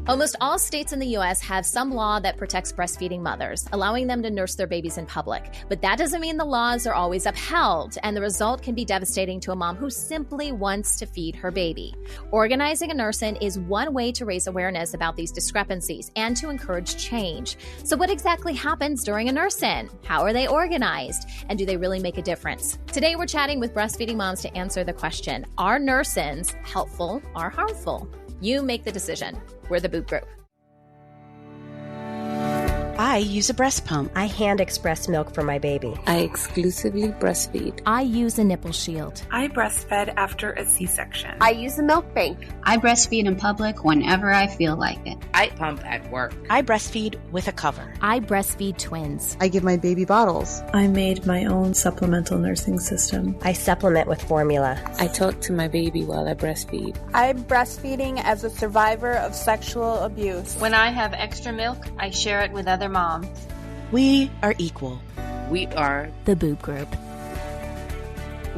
Almost all states in the U.S. have some law that protects breastfeeding mothers, allowing them to nurse their babies in public. But that doesn't mean the laws are always upheld, and the result can be devastating to a mom who simply wants to feed her baby. Organizing a nurse-in is one way to raise awareness about these discrepancies and to encourage change. So what exactly happens during a nurse-in? How are they organized? And do they really make a difference? Today, we're chatting with breastfeeding moms to answer the question, are nurse-ins helpful or harmful? You make the decision. We're the Boob Group. I use a breast pump. I hand express milk for my baby. I exclusively breastfeed. I use a nipple shield. I breastfed after a C-section. I use a milk bank. I breastfeed in public whenever I feel like it. I pump at work. I breastfeed with a cover. I breastfeed twins. I give my baby bottles. I made my own supplemental nursing system. I supplement with formula. I talk to my baby while I breastfeed. I'm breastfeeding as a survivor of sexual abuse. When I have extra milk, I share it with other moms. We are equal. We are the Boob Group.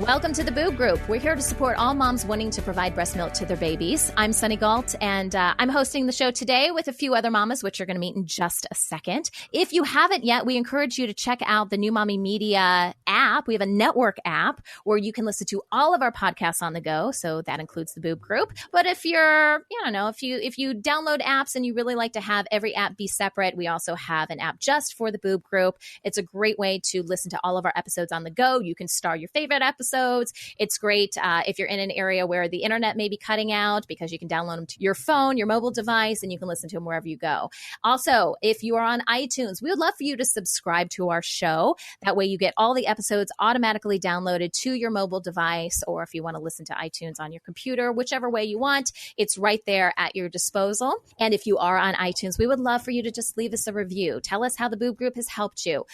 Welcome to the Boob Group. We're here to support all moms wanting to provide breast milk to their babies. I'm Sunny Galt, and I'm hosting the show today with a few other mamas, which you're going to meet in just a second. If you haven't yet, we encourage you to check out the New Mommy Media app. We have a network app where you can listen to all of our podcasts on the go, so that includes the Boob Group. But if you're, if you download apps and you really like to have every app be separate, we also have an app just for the Boob Group. It's a great way to listen to all of our episodes on the go. You can star your favorite episodes. It's great if you're in an area where the internet may be cutting out, because you can download them to your phone, your mobile device, and you can listen to them wherever you go. Also, if you are on iTunes, we would love for you to subscribe to our show. That way you get all the episodes automatically downloaded to your mobile device, or if you want to listen to iTunes on your computer, whichever way you want, it's right there at your disposal. And if you are on iTunes, we would love for you to just leave us a review. Tell us how the Boob Group has helped you.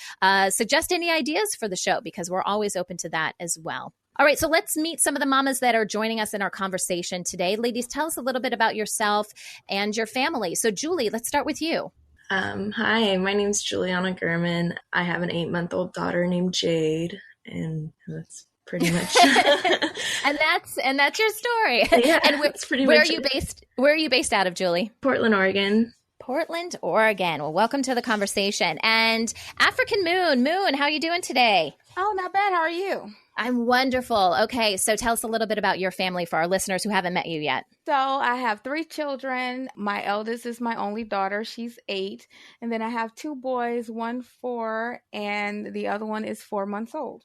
Suggest any ideas for the show, because we're always open to that as well. All right, so let's meet some of the mamas that are joining us in our conversation today. Ladies, tell us a little bit about yourself and your family. So Julie, let's start with you. Hi, my name's Juliana Gurman. I have an 8-month-old daughter named Jade, and that's pretty much and that's your story. Yeah, and where are you based? Where are you based out of, Julie? Portland, Oregon. Portland, Oregon. Well, welcome to the conversation. And African Moon, how are you doing today? Oh, not bad. How are you? I'm wonderful. Okay, so tell us a little bit about your family for our listeners who haven't met you yet. So I have 3 children. My eldest is my only daughter. She's 8. And then I have 2 boys, one 4, and the other one is 4 months old.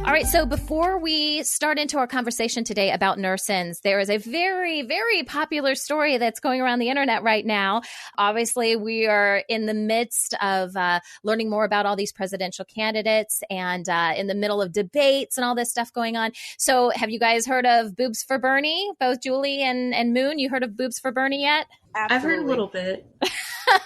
All right, so before we start into our conversation today about nurse-ins, there is a very, very popular story that's going around the internet right now. Obviously, we are in the midst of learning more about all these presidential candidates and in the middle of debates and all this stuff going on. So have you guys heard of Boobs for Bernie? Both Julie and Moon, you heard of Boobs for Bernie yet? Absolutely. I've heard a little bit.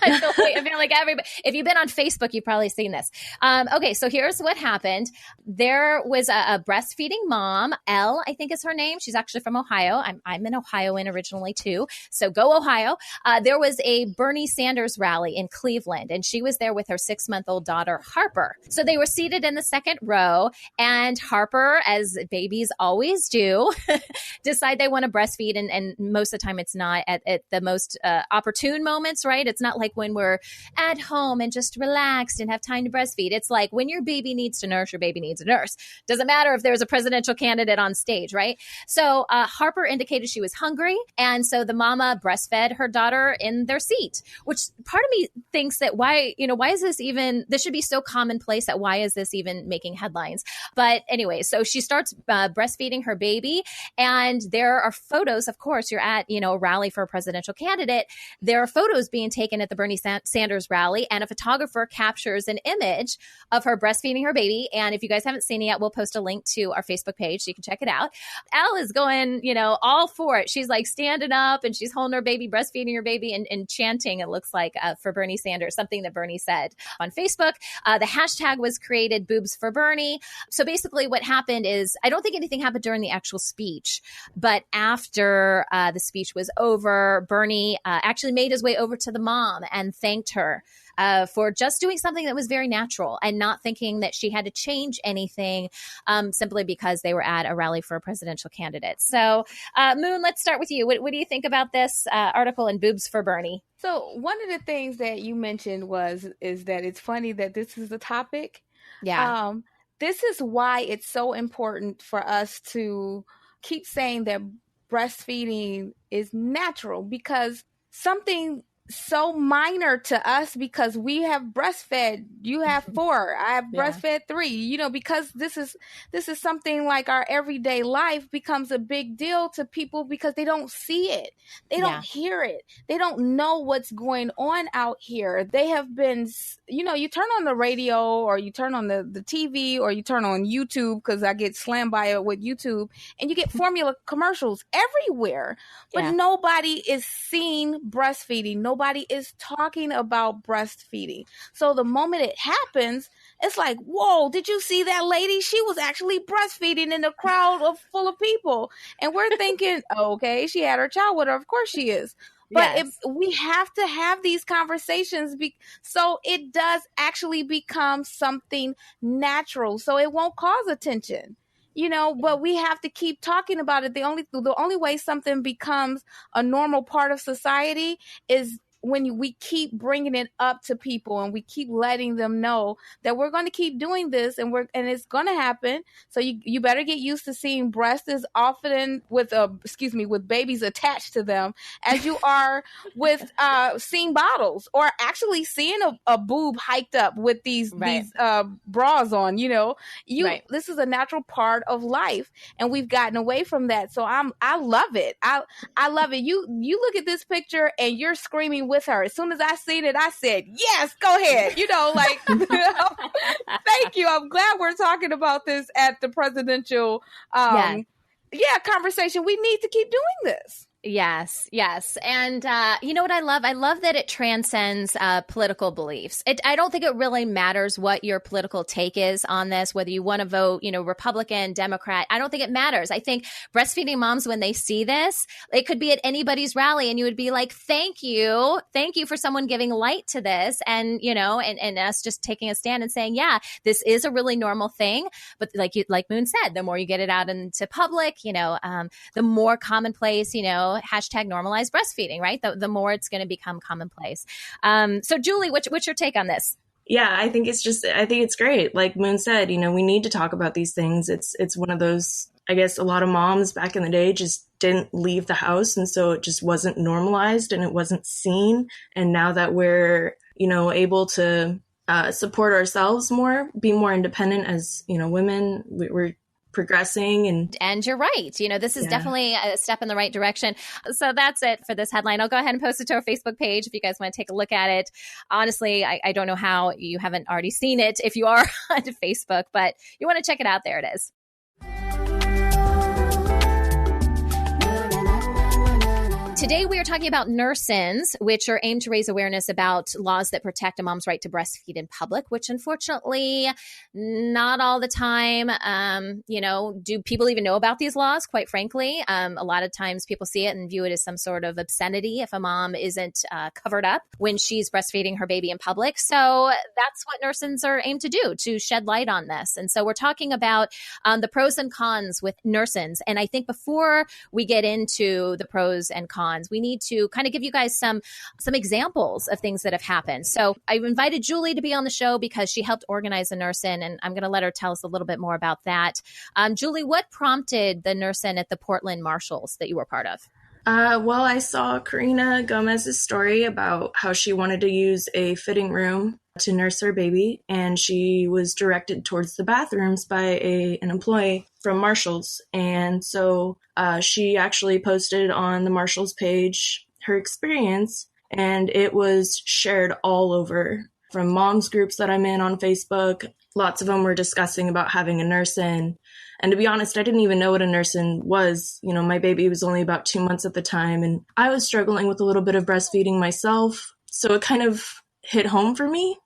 I feel like everybody, if you've been on Facebook, you've probably seen this. Okay, so here's what happened. There was a breastfeeding mom, Elle, I think is her name. She's actually from Ohio. I'm an Ohioan originally too. So go Ohio. There was a Bernie Sanders rally in Cleveland, and she was there with her 6-month-old daughter, Harper. So they were seated in the second row, and Harper, as babies always do, decide they want to breastfeed. And most of the time it's not at the most opportune moments, right? It's not like when we're at home and just relaxed and have time to breastfeed. It's like when your baby needs to nurse, your baby needs a nurse. Doesn't matter if there's a presidential candidate on stage, right? So Harper indicated she was hungry. And so the mama breastfed her daughter in their seat, which part of me thinks that why is this even, this should be so commonplace that why is this even making headlines? But anyway, so she starts breastfeeding her baby. And there are photos, of course, you're at, a rally for a presidential candidate. There are photos being taken at the Bernie Sanders rally, and a photographer captures an image of her breastfeeding her baby. And if you guys haven't seen it yet, we'll post a link to our Facebook page so you can check it out. Elle is going, all for it. She's like standing up and she's holding her baby, breastfeeding her baby, and chanting, it looks like, for Bernie Sanders, something that Bernie said on Facebook. The hashtag was created, Boobs for Bernie. So basically what happened is, I don't think anything happened during the actual speech, but after the speech was over, Bernie actually made his way over to the mom mom and thanked her for just doing something that was very natural and not thinking that she had to change anything simply because they were at a rally for a presidential candidate. So, Moon, let's start with you. What do you think about this article in Boobs for Bernie? So one of the things that you mentioned is that it's funny that this is the topic. Yeah. This is why it's so important for us to keep saying that breastfeeding is natural, because something so minor to us, because we have breastfed, you have 4, I have breastfed 3, because this is something like our everyday life becomes a big deal to people because they don't see it. They don't hear it. They don't know what's going on out here. They have been, you turn on the radio or you turn on the TV or you turn on YouTube, because I get slammed by it with YouTube, and you get formula commercials everywhere, but nobody is seeing breastfeeding. Nobody is talking about breastfeeding. So the moment it happens, it's like, whoa, did you see that lady? She was actually breastfeeding in a crowd full of people. And we're thinking, okay, she had her child with her. Of course she is. But we have to have these conversations so it does actually become something natural, so it won't cause attention. But we have to keep talking about it. The only way something becomes a normal part of society is when we keep bringing it up to people and we keep letting them know that we're going to keep doing this and it's going to happen. So you better get used to seeing breasts as often with babies attached to them as you are with seeing bottles or actually seeing a boob hiked up with these bras on. This is a natural part of life, and we've gotten away from that. So I love it. I love it. You look at this picture and you're screaming with her. As soon as I seen it, I said, yes, go ahead. Thank you. I'm glad we're talking about this at the presidential conversation. We need to keep doing this. Yes. And you know what I love? I love that it transcends political beliefs. I don't think it really matters what your political take is on this, whether you want to vote, Republican, Democrat. I don't think it matters. I think breastfeeding moms, when they see this, it could be at anybody's rally and you would be like, thank you for someone giving light to this. And, and us just taking a stand and saying, yeah, this is a really normal thing. But like Moon said, the more you get it out into public, the more commonplace, hashtag normalize breastfeeding, right? The more it's going to become commonplace. So Julie, what's your take on this? Yeah, I think it's great. Like Moon said, we need to talk about these things. It's one of those, I guess a lot of moms back in the day just didn't leave the house. And so it just wasn't normalized and it wasn't seen. And now that we're, able to support ourselves more, be more independent as, women, we're progressing. And you're right. This is definitely a step in the right direction. So that's it for this headline. I'll go ahead and post it to our Facebook page if you guys want to take a look at it. Honestly, I don't know how you haven't already seen it if you are on Facebook, but you want to check it out. There it is. Today, we are talking about nurse-ins, which are aimed to raise awareness about laws that protect a mom's right to breastfeed in public, which unfortunately, not all the time, do people even know about these laws, quite frankly. A lot of times people see it and view it as some sort of obscenity if a mom isn't covered up when she's breastfeeding her baby in public. So that's what nurse-ins are aimed to do, to shed light on this. And so we're talking about the pros and cons with nurse-ins. And I think before we get into the pros and cons, we need to kind of give you guys some examples of things that have happened. So I invited Julie to be on the show because she helped organize a nurse-in, and I'm going to let her tell us a little bit more about that. Julie, what prompted the nurse-in at the Portland Marshalls that you were part of? Well, I saw Karina Gomez's story about how she wanted to use a fitting room to nurse her baby, and she was directed towards the bathrooms by an employee from Marshall's. And so she actually posted on the Marshall's page her experience, and it was shared all over from moms groups that I'm in on Facebook. Lots of them were discussing about having a nurse-in. And to be honest, I didn't even know what a nurse-in was. My baby was only about 2 months at the time, and I was struggling with a little bit of breastfeeding myself. So it kind of hit home for me.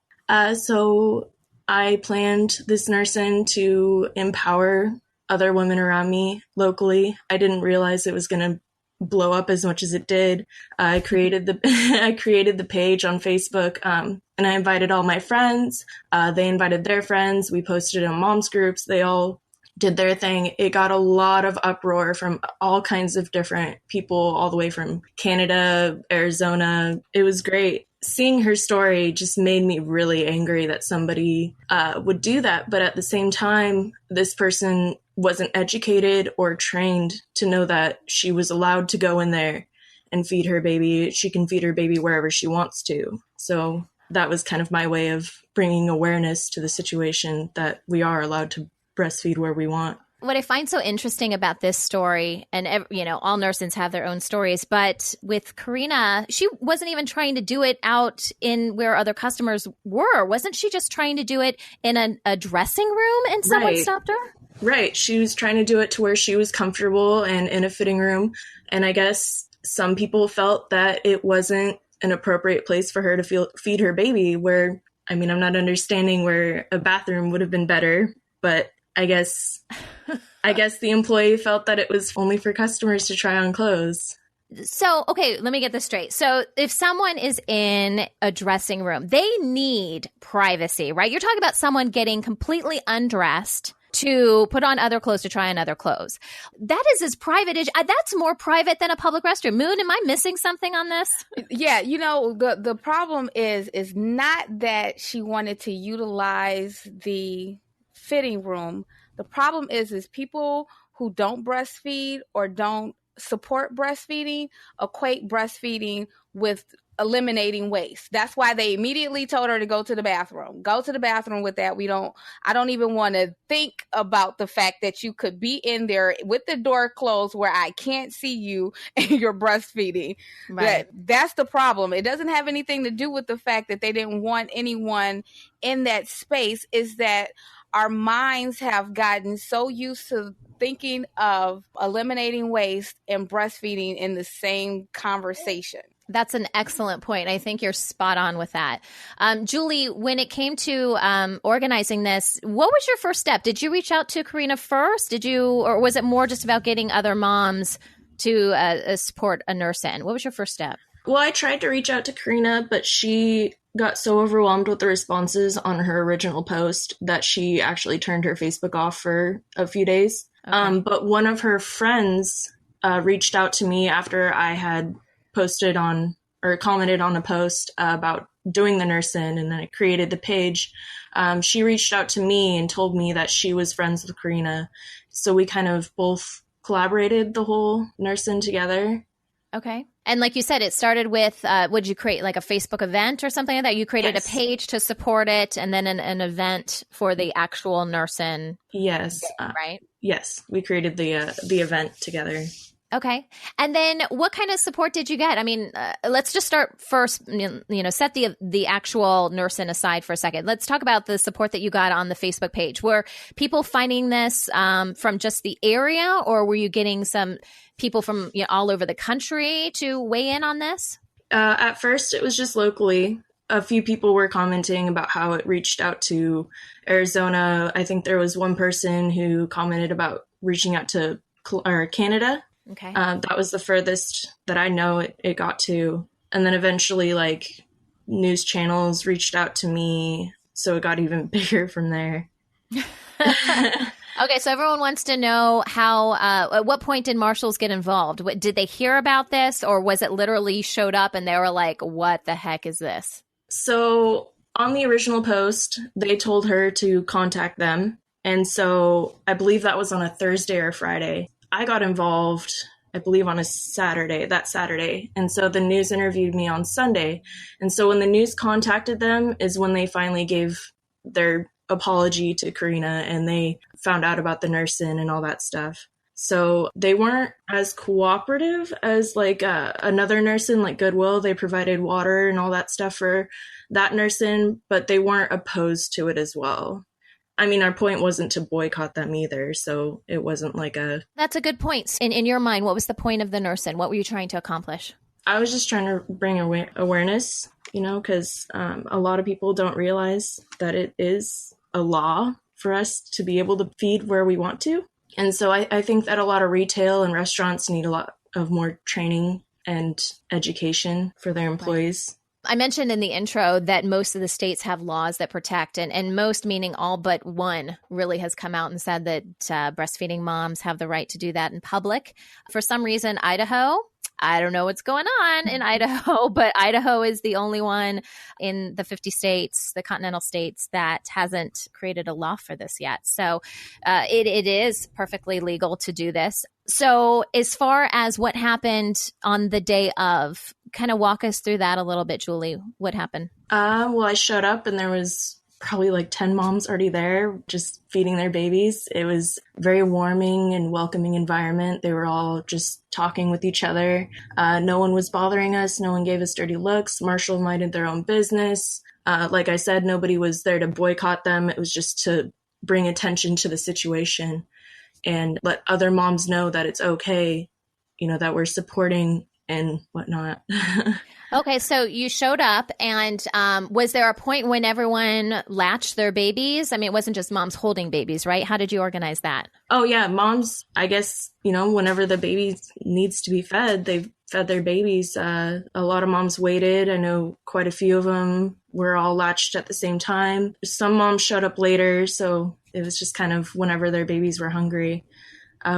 So I planned this nurse-in to empower other women around me locally. I didn't realize it was going to blow up as much as it did. I created the I created the page on Facebook, and I invited all my friends. They invited their friends. We posted it in moms groups. They all did their thing. It got a lot of uproar from all kinds of different people, all the way from Canada, Arizona. It was great. Seeing her story just made me really angry that somebody would do that. But at the same time, this person wasn't educated or trained to know that she was allowed to go in there and feed her baby. She can feed her baby wherever she wants to. So that was kind of my way of bringing awareness to the situation that we are allowed to breastfeed where we want. What I find so interesting about this story, and all nurses have their own stories, but with Karina, she wasn't even trying to do it out in where other customers were. Wasn't she just trying to do it in a dressing room and someone stopped her? Right. She was trying to do it to where she was comfortable and in a fitting room. And I guess some people felt that it wasn't an appropriate place for her to feed her baby, where, I'm not understanding where a bathroom would have been better, but I guess the employee felt that it was only for customers to try on clothes. So, okay, let me get this straight. So if someone is in a dressing room, they need privacy, right? You're talking about someone getting completely undressed to put on other clothes, to try on other clothes. That is as private as, that's more private than a public restroom. Moon, am I missing something on this? Yeah, the problem is not that she wanted to utilize the fitting room. The problem is people who don't breastfeed or don't support breastfeeding equate breastfeeding with eliminating waste. That's why they immediately told her to go to the bathroom. Go to the bathroom with that. I don't even want to think about the fact that you could be in there with the door closed where I can't see you and you're breastfeeding. Right. That's the problem. It doesn't have anything to do with the fact that they didn't want anyone in that space. Is that our minds have gotten so used to thinking of eliminating waste and breastfeeding in the same conversation. That's an excellent point. I think you're spot on with that. Julie, when it came to organizing this, what was your first step? Did you reach out to Karina first? Or was it more just about getting other moms to support a nurse in? What was your first step? Well, I tried to reach out to Karina, but she got so overwhelmed with the responses on her original post that she actually turned her Facebook off for a few days. Okay. But one of her friends reached out to me after I had posted on or commented on a post about doing the nurse in, and then I created the page. She reached out to me and told me that she was friends with Karina. So we kind of both collaborated the whole nurse in together. Okay. And like you said, it started with, would you create like a Facebook event or something like that? You created Yes. a page to support it and then an event for the actual nurse-in. Yes. Right? Yes. We created the event together. Okay. And then what kind of support did you get? Let's just start first, set the actual nurse-in aside for a second. Let's talk about the support that you got on the Facebook page. Were people finding this from just the area, or were you getting some people from all over the country to weigh in on this? At first, it was just locally. A few people were commenting about how it reached out to Arizona. I think there was one person who commented about reaching out to Canada. Okay. That was the furthest that I know it got to. And then eventually, news channels reached out to me, so it got even bigger from there. Okay, so everyone wants to know how, at what point did marshals get involved? Did they hear about this, or was it literally showed up and they were like, what the heck is this? So on the original post, they told her to contact them. And so I believe that was on a Thursday or Friday. I got involved, I believe, on that Saturday. And so the news interviewed me on Sunday. And so when the news contacted them is when they finally gave their apology to Karina and they found out about the nurse-in and all that stuff. So they weren't as cooperative as another nurse-in like Goodwill. They provided water and all that stuff for that nurse-in, but they weren't opposed to it as well. Our point wasn't to boycott them either, so it wasn't That's a good point. In your mind, what was the point of the nurse-in? What were you trying to accomplish? I was just trying to bring awareness, because a lot of people don't realize that it is a law for us to be able to feed where we want to. And so I think that a lot of retail and restaurants need a lot of more training and education for their employees. I mentioned in the intro that most of the states have laws that protect, and most meaning all but one really has come out and said that breastfeeding moms have the right to do that in public. For some reason, Idaho, I don't know what's going on in Idaho, but Idaho is the only one in the 50 states, the continental states, that hasn't created a law for this yet. So it is perfectly legal to do this. So as far as what happened on the day of, kind of walk us through that a little bit, Julie. What happened? Well, I showed up and there was probably like 10 moms already there just feeding their babies. It was a very warming and welcoming environment. They were all just talking with each other. No one was bothering us. No one gave us dirty looks. Marshall minded their own business. Like I said, nobody was there to boycott them. It was just to bring attention to the situation and let other moms know that it's okay, that we're supporting and whatnot. Okay, so you showed up, and was there a point when everyone latched their babies? I mean, it wasn't just moms holding babies, right? How did you organize that? Oh, yeah. Moms, I guess, whenever the baby needs to be fed, they fed their babies. A lot of moms waited. I know quite a few of them were all latched at the same time. Some moms showed up later, so it was just kind of whenever their babies were hungry.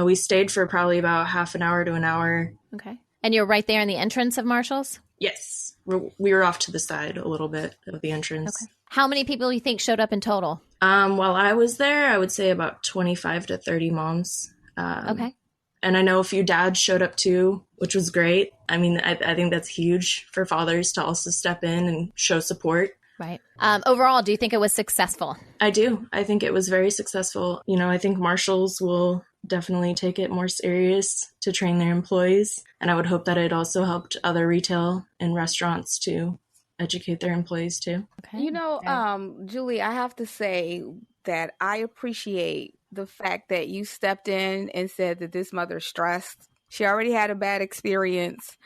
We stayed for probably about half an hour to an hour. Okay. And you're right there in the entrance of Marshall's? Yes. We were off to the side a little bit of the entrance. Okay. How many people do you think showed up in total? While I was there, I would say about 25 to 30 moms. Okay. And I know a few dads showed up too, which was great. I mean, I think that's huge for fathers to also step in and show support. Right. Overall, do you think it was successful? I do. I think it was very successful. I think Marshalls will definitely take it more serious to train their employees. And I would hope that it also helped other retail and restaurants to educate their employees too. Okay. Julie, I have to say that I appreciate the fact that you stepped in and said that this mother's stressed. She already had a bad experience.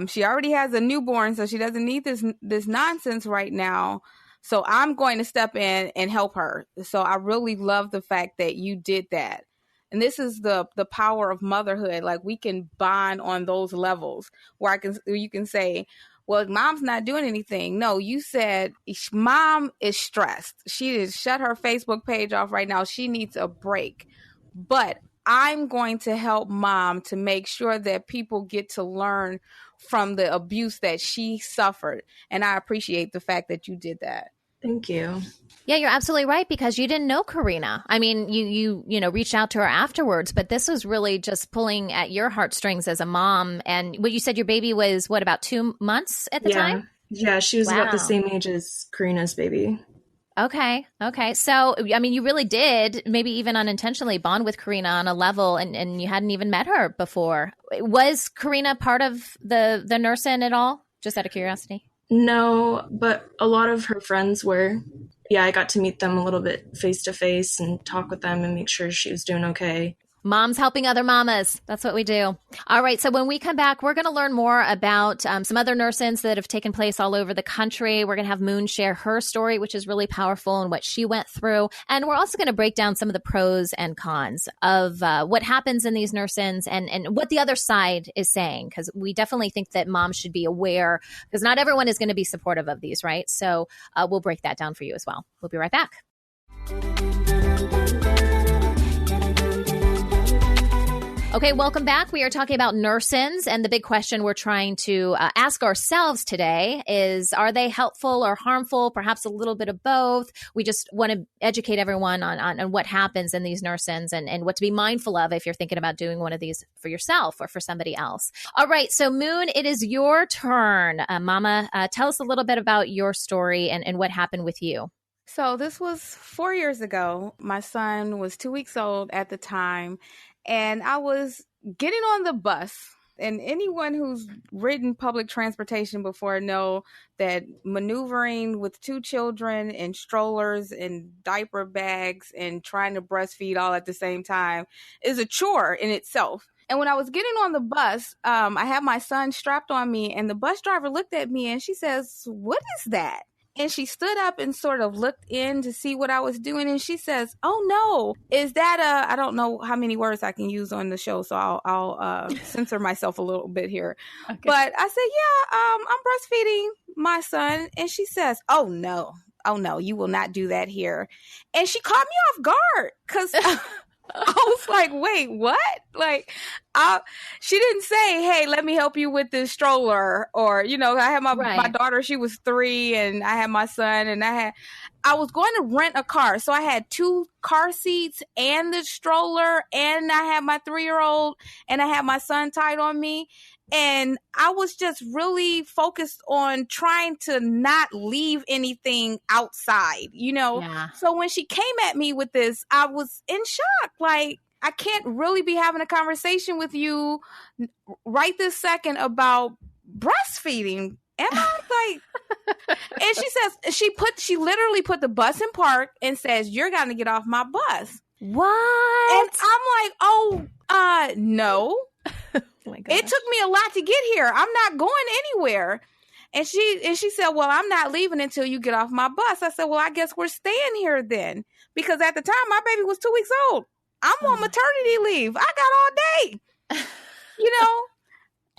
She already has a newborn, so she doesn't need this nonsense right now. So I'm going to step in and help her. So I really love the fact that you did that. And this is the power of motherhood. Like, we can bond on those levels where you can say, well, mom's not doing anything. No, you said mom is stressed. She just shut her Facebook page off right now. She needs a break. But I'm going to help mom to make sure that people get to learn from the abuse that she suffered. And I appreciate the fact that you did that. Thank you. Yeah, you're absolutely right, because you didn't know Karina. I mean, you reached out to her afterwards, but this was really just pulling at your heartstrings as a mom. And what you said, your baby was about 2 months at the time? Yeah, she was about the same age as Karina's baby. Okay. So, I mean, you really did, maybe even unintentionally, bond with Karina on a level, and you hadn't even met her before. Was Karina part of the nursing at all? Just out of curiosity. No, but a lot of her friends were. Yeah, I got to meet them a little bit face to face and talk with them and make sure she was doing okay. Moms helping other mamas. That's what we do. All right. So when we come back, we're going to learn more about some other nursings that have taken place all over the country. We're going to have Moon share her story, which is really powerful, and what she went through. And we're also going to break down some of the pros and cons of what happens in these nursings and what the other side is saying, because we definitely think that moms should be aware, because not everyone is going to be supportive of these, right? So we'll break that down for you as well. We'll be right back. Okay, welcome back. We are talking about nursings, and the big question we're trying to ask ourselves today is, are they helpful or harmful? Perhaps a little bit of both. We just want to educate everyone on what happens in these nursings and what to be mindful of if you're thinking about doing one of these for yourself or for somebody else. All right, so Moon, it is your turn. Mama, tell us a little bit about your story and what happened with you. So this was 4 years ago. My son was 2 weeks old at the time. And I was getting on the bus, and anyone who's ridden public transportation before know that maneuvering with 2 children in strollers and diaper bags and trying to breastfeed all at the same time is a chore in itself. And when I was getting on the bus, I had my son strapped on me, and the bus driver looked at me and she says, "What is that?" And she stood up and sort of looked in to see what I was doing. And she says, "Oh no, is that I don't know how many words I can use on the show, so I'll censor myself a little bit here." Okay. But I said, "Yeah, I'm breastfeeding my son." And she says, "Oh no, you will not do that here." And she caught me off guard because I was like, wait, what? Like, she didn't say, "Hey, let me help you with this stroller." Or, I had my daughter, she was 3, and I had my son, and I was going to rent a car. So I had 2 car seats and the stroller, and I had my 3-year-old, and I had my son tied on me. And I was just really focused on trying to not leave anything outside, Yeah. So when she came at me with this, I was in shock. Like, I can't really be having a conversation with you right this second about breastfeeding. Am I like? And she says, she literally put the bus in park and says, "You're going to get off my bus." What? And I'm like, no. Oh it took me a lot to get here. I'm not going anywhere. And she said, "Well, I'm not leaving until you get off my bus." I said, "Well, I guess we're staying here then." Because at the time, my baby was 2 weeks old. I'm on maternity leave. I got all day.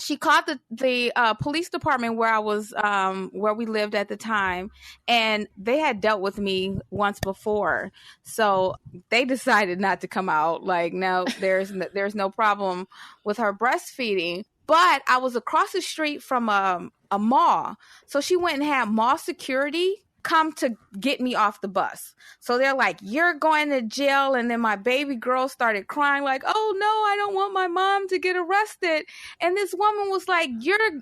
She called the police department where I was, where we lived at the time, and they had dealt with me once before. So they decided not to come out. Like, no, there's no problem with her breastfeeding. But I was across the street from a mall. So she went and had mall security come to get me off the bus. So they're like, "You're going to jail." And then my baby girl started crying like, "Oh no, I don't want my mom to get arrested." And this woman was like,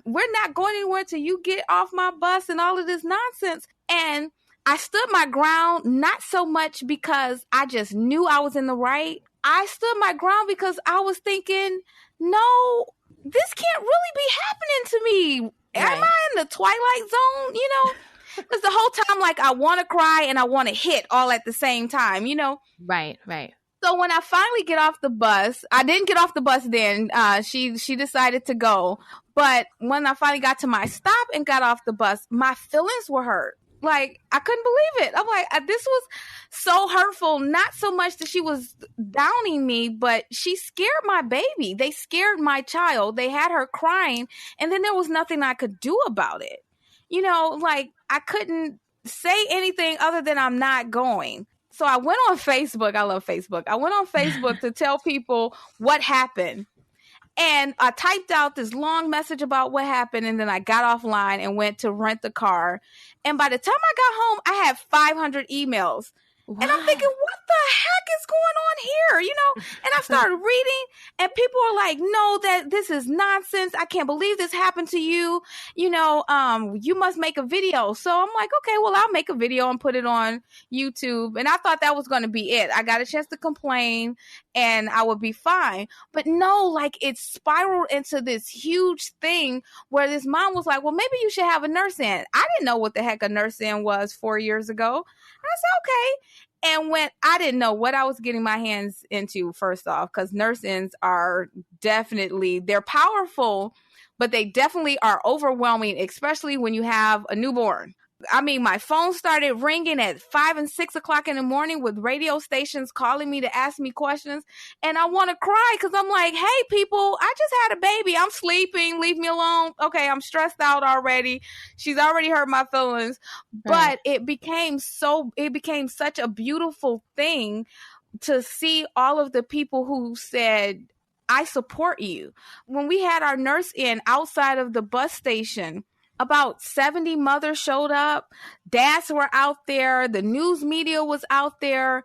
"We're not going anywhere till you get off my bus," and all of this nonsense. And I stood my ground, not so much because I just knew I was in the right. I stood my ground because I was thinking, no, this can't really be happening to me. Right. Am I in the twilight zone? Because the whole time, like, I want to cry and I want to hit all at the same time, Right. So when I finally get off the bus, I didn't get off the bus then. She decided to go. But when I finally got to my stop and got off the bus, my feelings were hurt. Like, I couldn't believe it. I'm like, this was so hurtful. Not so much that she was downing me, but she scared my baby. They scared my child. They had her crying. And then there was nothing I could do about it. Like, I couldn't say anything other than I'm not going. So I went on Facebook. I love Facebook. I went on Facebook to tell people what happened. And I typed out this long message about what happened. And then I got offline and went to rent the car. And by the time I got home, I had 500 emails. Wow. And I'm thinking, what the heck is going on here? And I started reading, and people are like, "No, that this is nonsense. I can't believe this happened to you. You must make a video." So I'm like, okay, well, I'll make a video and put it on YouTube. And I thought that was going to be it. I got a chance to complain and I would be fine. But no, like, it spiraled into this huge thing where this mom was like, "Well, maybe you should have a nurse in." I didn't know what the heck a nurse in was 4 years ago. And I said, okay. And when I didn't know what I was getting my hands into, first off, because nurse-ins are they're powerful, but they definitely are overwhelming, especially when you have a newborn. I mean, my phone started ringing at 5 and 6 o'clock in the morning with radio stations calling me to ask me questions. And I want to cry because I'm like, "Hey, people, I just had a baby. I'm sleeping. Leave me alone. Okay, I'm stressed out already. She's already hurt my feelings." Right. But it became such a beautiful thing to see all of the people who said, "I support you." When we had our nurse in outside of the bus station, about 70 mothers showed up. Dads were out there. The news media was out there.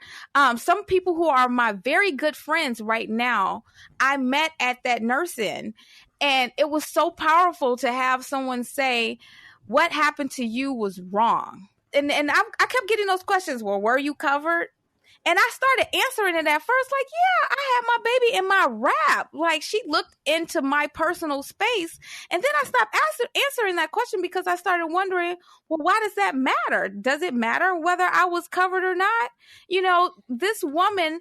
Some people who are my very good friends right now, I met at that nurse-in. And it was so powerful to have someone say, "What happened to you was wrong." And I kept getting those questions. "Well, were you covered?" And I started answering it at first, like, "Yeah, I had my baby in my wrap." Like, she looked into my personal space. And then I stopped answering that question because I started wondering, well, why does that matter? Does it matter whether I was covered or not? This woman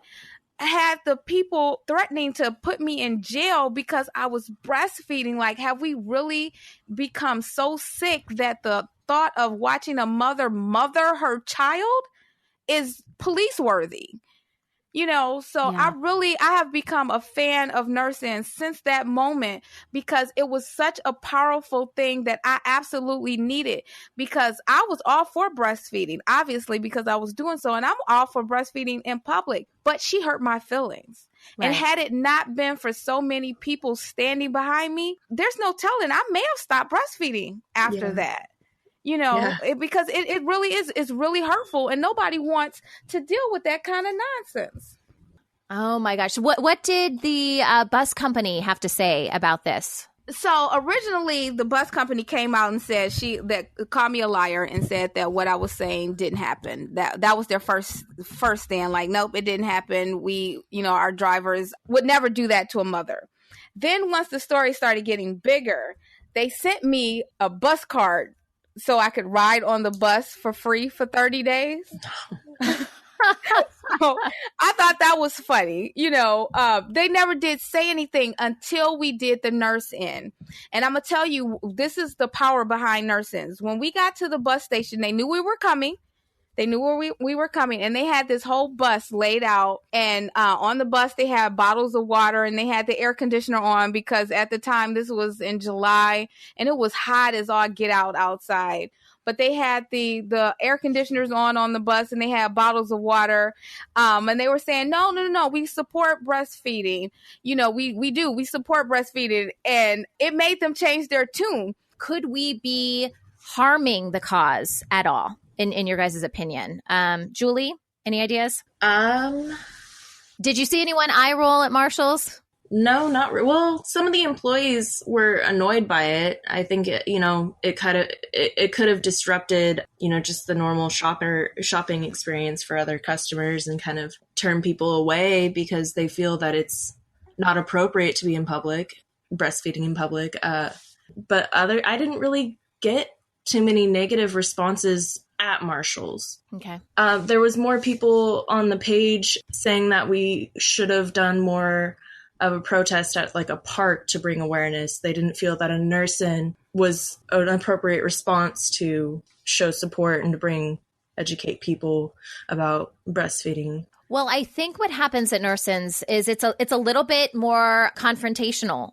had the people threatening to put me in jail because I was breastfeeding. Like, have we really become so sick that the thought of watching a mother her child is police worthy. So Yeah. I have become a fan of nursing since that moment, because it was such a powerful thing that I absolutely needed, because I was all for breastfeeding, obviously, because I was doing so, and I'm all for breastfeeding in public, but she hurt my feelings. Right. And had it not been for so many people standing behind me, there's no telling, I may have stopped breastfeeding after that. Because it really it's really hurtful, and nobody wants to deal with that kind of nonsense. Oh my gosh. What did the bus company have to say about this? So originally the bus company came out and said called me a liar and said that what I was saying didn't happen. That was their first stand. Like, nope, it didn't happen. We, our drivers would never do that to a mother. Then once the story started getting bigger, they sent me a bus card so I could ride on the bus for free for 30 days. So I thought that was funny. They never did say anything until we did the nurse in. And I'm going to tell you, this is the power behind nurses. When we got to the bus station, they knew we were coming. They knew where we were coming, and they had this whole bus laid out, and on the bus they had bottles of water, and they had the air conditioner on, because at the time, this was in July, and it was hot as all get out outside. But they had the air conditioners on the bus, and they had bottles of water, and they were saying, no, we support breastfeeding. We support breastfeeding, and it made them change their tune. Could we be harming the cause at all? In your guys' opinion. Julie, any ideas? Did you see anyone eye roll at Marshall's? No, not really. Well, some of the employees were annoyed by it. I think it could have disrupted, just the normal shopping experience for other customers, and kind of turn people away because they feel that it's not appropriate to be in public, breastfeeding in public. But I didn't really get too many negative responses at Marshall's. Okay. There was more people on the page saying that we should have done more of a protest at like a park to bring awareness. They didn't feel that a nurse-in was an appropriate response to show support and to educate people about breastfeeding. Well, I think what happens at nurse-ins is it's a little bit more confrontational.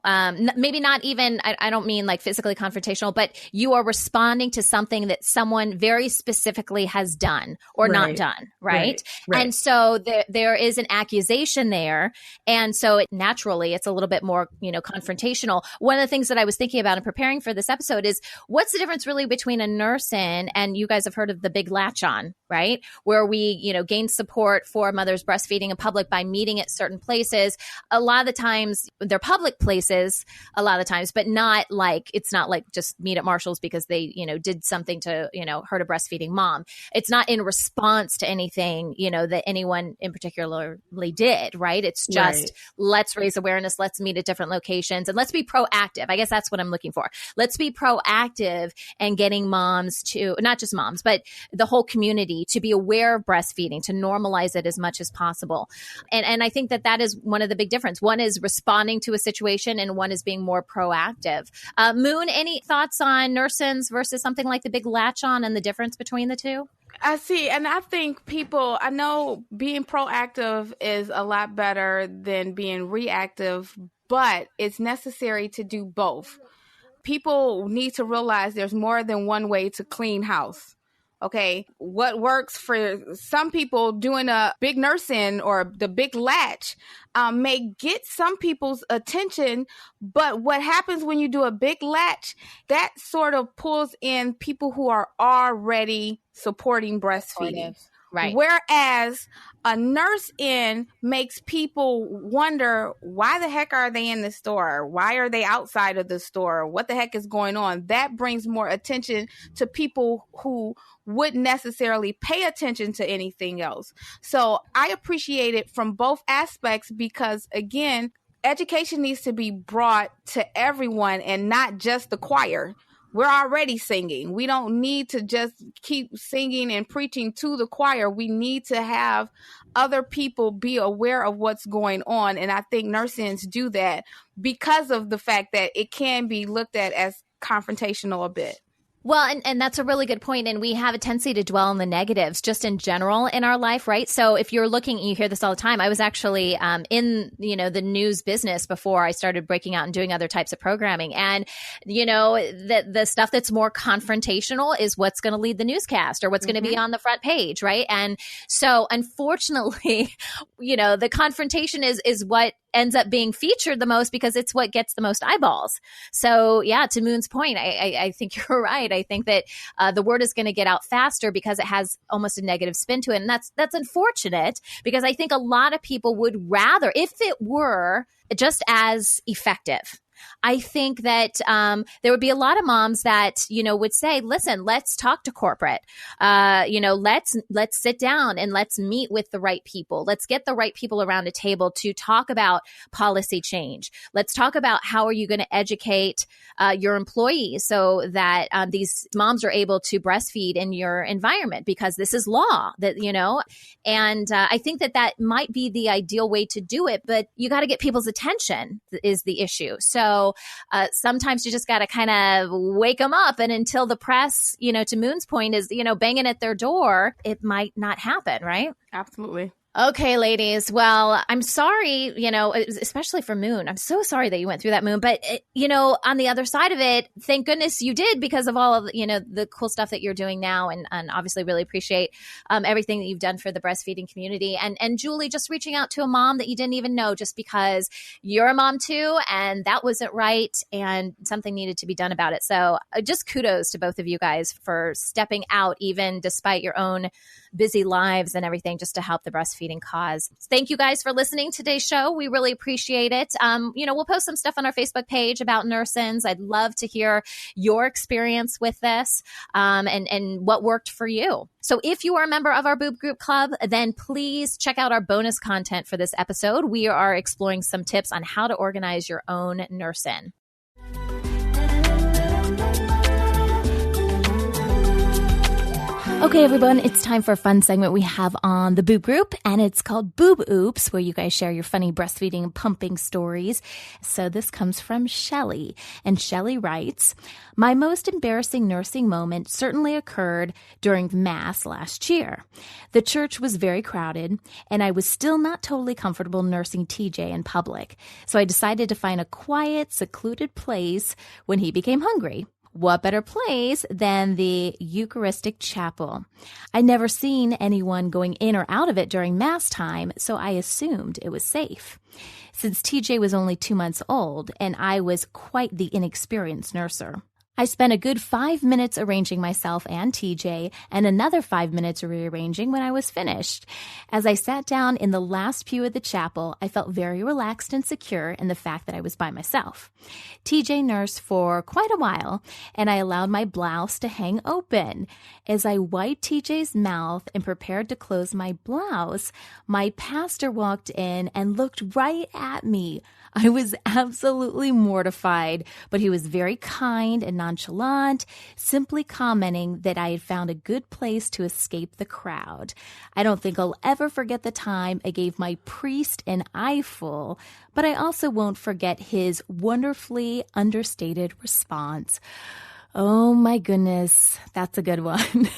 Maybe not even, I don't mean like physically confrontational, but you are responding to something that someone very specifically has done or not done, right? And so there is an accusation there. And so naturally, it's a little bit more, confrontational. One of the things that I was thinking about in preparing for this episode is, what's the difference really between a nurse-in, and you guys have heard of the big latch-on, right? Where we, gain support for mothers breastfeeding in public by meeting at certain places. A lot of the times they're public places, but it's not like just meet at Marshall's because they, did something to, hurt a breastfeeding mom. It's not in response to anything, that anyone in particularly did, right? It's just, let's raise awareness, let's meet at different locations, and let's be proactive. I guess that's what I'm looking for. Let's be proactive and getting moms to, not just moms, but the whole community to be aware of breastfeeding, to normalize it as much as possible. And I think that is one of the big difference. One is responding to a situation, and one is being more proactive. Moon, any thoughts on nurse-ins versus something like the big latch-on and the difference between the two? I see. And I think I know being proactive is a lot better than being reactive, but it's necessary to do both. People need to realize there's more than one way to clean house. Okay, what works for some people, doing a big nurse-in or the big latch may get some people's attention, but what happens when you do a big latch, that sort of pulls in people who are already supporting breastfeeding. Right. Whereas a nurse-in makes people wonder, why the heck are they in the store? Why are they outside of the store? What the heck is going on? That brings more attention to people who wouldn't necessarily pay attention to anything else. So I appreciate it from both aspects, because again, education needs to be brought to everyone and not just the choir. We're already singing. We don't need to just keep singing and preaching to the choir. We need to have other people be aware of what's going on. And I think nurse-ins do that because of the fact that it can be looked at as confrontational a bit. Well, and that's a really good point. And we have a tendency to dwell on the negatives just in general in our life, right? So if you're looking, you hear this all the time. I was actually in, the news business before I started breaking out and doing other types of programming. And, the stuff that's more confrontational is what's going to lead the newscast or what's going to be on the front page, right? And so unfortunately, the confrontation is what ends up being featured the most because it's what gets the most eyeballs. So yeah, to Moon's point, I think you're right. I think that the word is going to get out faster because it has almost a negative spin to it. And that's unfortunate because I think a lot of people would rather, if it were just as effective, I think that there would be a lot of moms that, would say, listen, let's talk to corporate. Let's sit down and let's meet with the right people. Let's get the right people around a table to talk about policy change. Let's talk about how are you going to educate your employees so that these moms are able to breastfeed in your environment because this is law and I think that might be the ideal way to do it, but you got to get people's attention is the issue. So sometimes you just got to kind of wake them up. And until the press, to Moon's point is, banging at their door, it might not happen, right? Absolutely. Okay, ladies. Well, I'm sorry, especially for Moon. I'm so sorry that you went through that, Moon. But, on the other side of it, thank goodness you did because of all of, the cool stuff that you're doing now. And obviously really appreciate everything that you've done for the breastfeeding community. And Julie, just reaching out to a mom that you didn't even know just because you're a mom too. And that wasn't right. And something needed to be done about it. So just kudos to both of you guys for stepping out, even despite your own busy lives and everything, just to help the breastfeeding cause. Thank you guys for listening to today's show. We really appreciate it. We'll post some stuff on our Facebook page about nursins. I'd love to hear your experience with this and what worked for you. So if you are a member of our Boob Group Club, then please check out our bonus content for this episode. We are exploring some tips on how to organize your own nursin. Okay, everyone, it's time for a fun segment we have on the Boob Group, and it's called Boob Oops, where you guys share your funny breastfeeding and pumping stories. So this comes from Shelly, and Shelly writes, my most embarrassing nursing moment certainly occurred during Mass last year. The church was very crowded, and I was still not totally comfortable nursing TJ in public, so I decided to find a quiet, secluded place when he became hungry. What better place than the Eucharistic Chapel? I'd never seen anyone going in or out of it during Mass time, so I assumed it was safe. Since TJ was only 2 months old, and I was quite the inexperienced nurser. I spent a good 5 minutes arranging myself and TJ, and another 5 minutes rearranging when I was finished. As I sat down in the last pew of the chapel, I felt very relaxed and secure in the fact that I was by myself. TJ nursed for quite a while, and I allowed my blouse to hang open. As I wiped TJ's mouth and prepared to close my blouse, my pastor walked in and looked right at me. I was absolutely mortified, but he was very kind and nonchalant, simply commenting that I had found a good place to escape the crowd. I don't think I'll ever forget the time I gave my priest an eyeful, but I also won't forget his wonderfully understated response. Oh my goodness, that's a good one.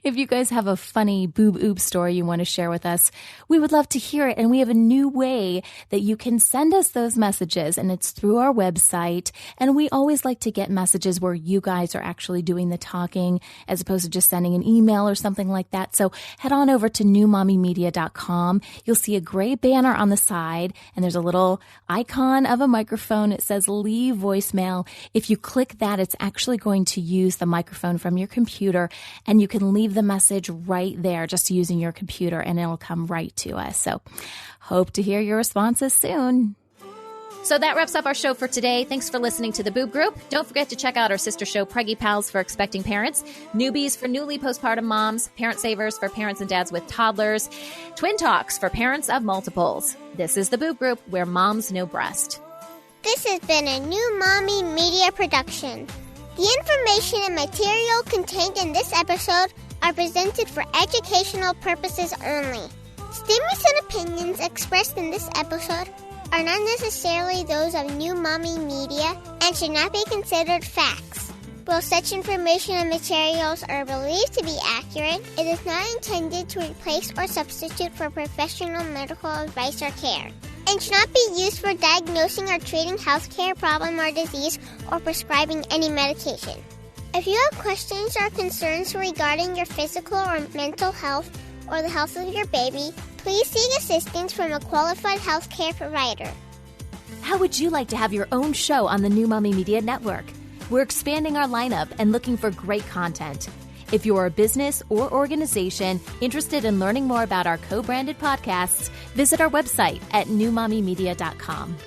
If you guys have a funny boob oob story you want to share with us, we would love to hear it. And we have a new way that you can send us those messages, and it's through our website. And we always like to get messages where you guys are actually doing the talking as opposed to just sending an email or something like that. So head on over to newmommymedia.com. You'll see a gray banner on the side, and there's a little icon of a microphone. It says leave voicemail. If you click that, it's actually going to use the microphone from your computer, and you can leave the message right there just using your computer, and it'll come right to us. So hope to hear your responses soon. So that wraps up our show for today. Thanks for listening to the Boob Group. Don't forget to check out our sister show, Preggy Pals, for expecting parents, Newbies for newly postpartum moms, Parent Savers for parents and dads with toddlers, Twin Talks for parents of multiples. This is the Boob Group, where moms know breast. This has been a New Mommy Media production. The information and material contained in this episode are presented for educational purposes only. Statements and opinions expressed in this episode are not necessarily those of New Mommy Media and should not be considered facts. While such information and materials are believed to be accurate, it is not intended to replace or substitute for professional medical advice or care, and should not be used for diagnosing or treating healthcare problem or disease or prescribing any medication. If you have questions or concerns regarding your physical or mental health or the health of your baby, please seek assistance from a qualified healthcare provider. How would you like to have your own show on the New Mommy Media Network? We're expanding our lineup and looking for great content. If you're a business or organization interested in learning more about our co-branded podcasts, visit our website at newmommymedia.com.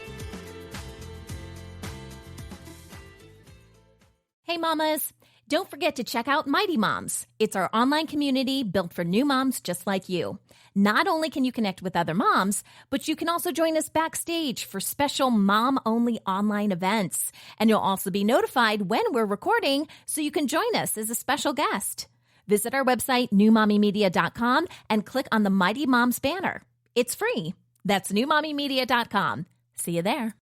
Hey mamas, don't forget to check out Mighty Moms. It's our online community built for new moms just like you. Not only can you connect with other moms, but you can also join us backstage for special mom-only online events. And you'll also be notified when we're recording so you can join us as a special guest. Visit our website, newmommymedia.com, and click on the Mighty Moms banner. It's free. That's newmommymedia.com. See you there.